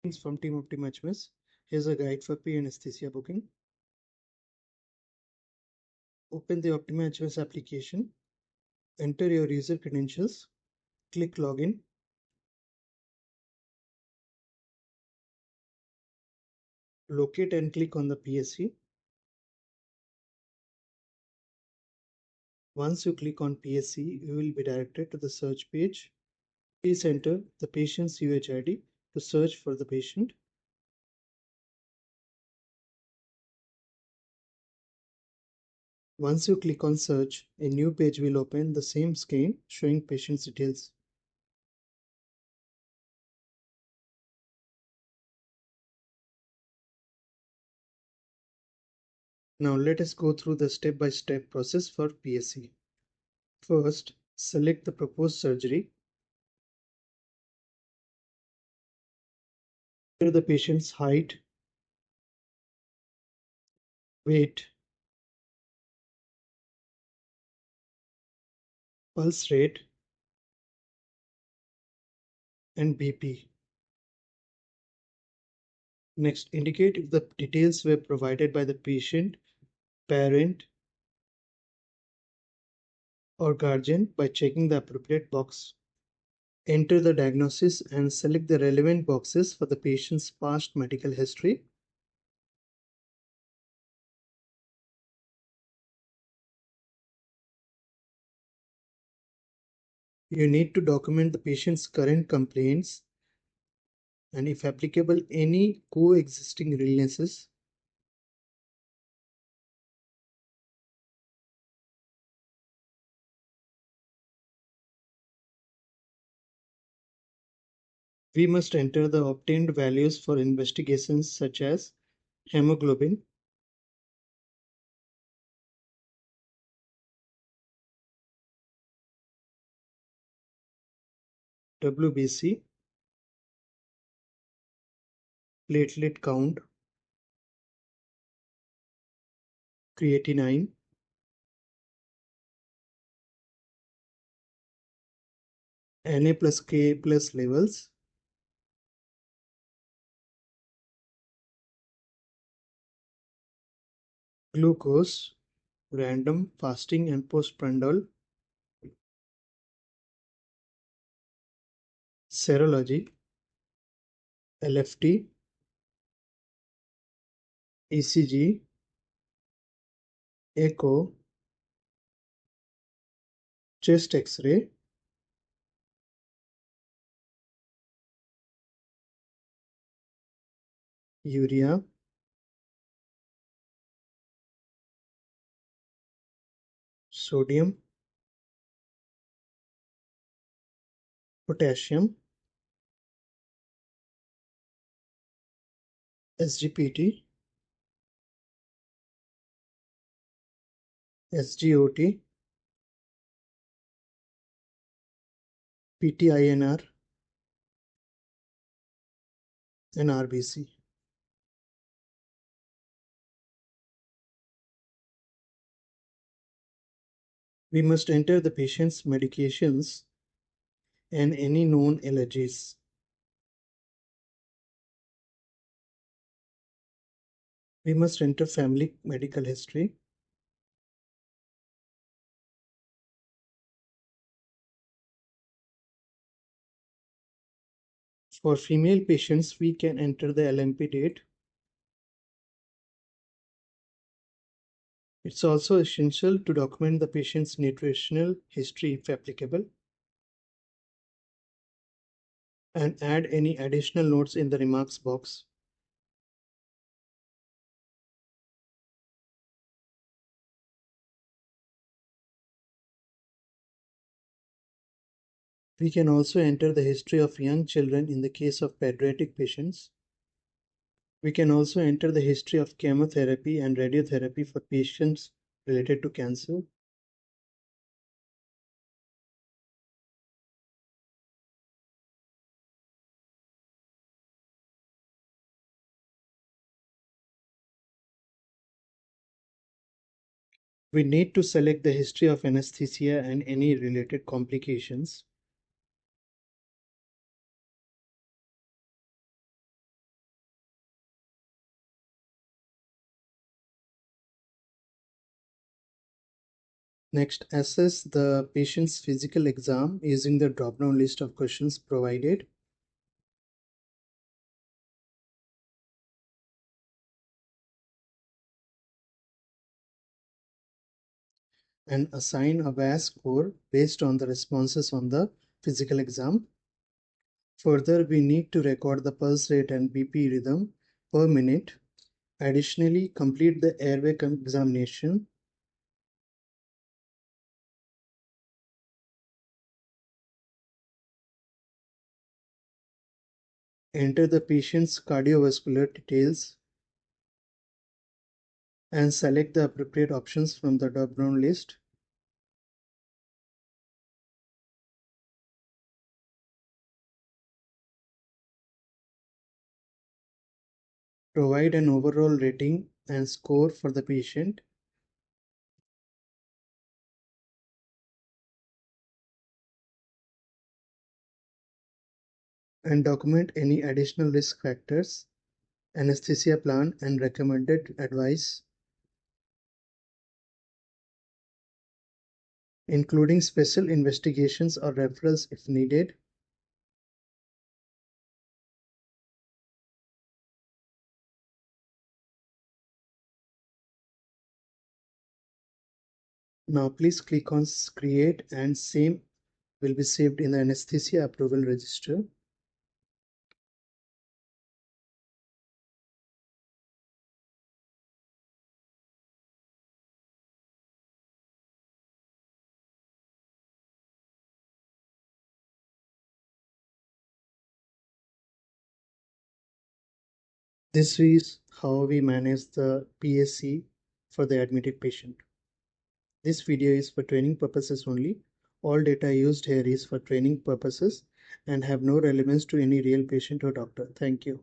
From Team Optima HMS. Here's a guide for pre-anesthesia booking. Open the Optima HMS application. Enter your user credentials. Click Login. Locate and click on the PSC. Once you click on PSC, you will be directed to the search page. Please enter the patient's UHID to search for the patient. Once you click on search, a new page will open the same screen showing patient's details. Now let us go through the step-by-step process for PSC. First, select the proposed surgery. Enter the patient's height, weight, pulse rate, and BP. Next, indicate if the details were provided by the patient, parent, or guardian by checking the appropriate box. Enter the diagnosis and select the relevant boxes for the patient's past medical history. You need to document the patient's current complaints and, if applicable, any coexisting illnesses. We must enter the obtained values for investigations such as hemoglobin, WBC, platelet count, creatinine, Na plus Ka plus levels, glucose, random, fasting and postprandial, serology, LFT, ECG, echo, chest X-ray, urea, sodium, potassium, SGPT, SGOT, PTINR, and RBC. We must enter the patient's medications and any known allergies. We must enter family medical history. For female patients, we can enter the LMP date. It's also essential to document the patient's nutritional history if applicable, and add any additional notes in the remarks box. We can also enter the history of young children in the case of pediatric patients. We can also enter the history of chemotherapy and radiotherapy for patients related to cancer. We need to select the history of anesthesia and any related complications. Next, assess the patient's physical exam using the drop-down list of questions provided. And assign a VAS score based on the responses on the physical exam. Further, we need to record the pulse rate and BP rhythm per minute. Additionally, complete the airway examination. Enter the patient's cardiovascular details and select the appropriate options from the drop-down list. Provide an overall rating and score for the patient. And document any additional risk factors, anesthesia plan, and recommended advice, including special investigations or referrals if needed. Now please click on create and same will be saved in the anesthesia approval register. This is how we manage the PSC for the admitted patient. This video is for training purposes only. All data used here is for training purposes and have no relevance to any real patient or doctor. Thank you.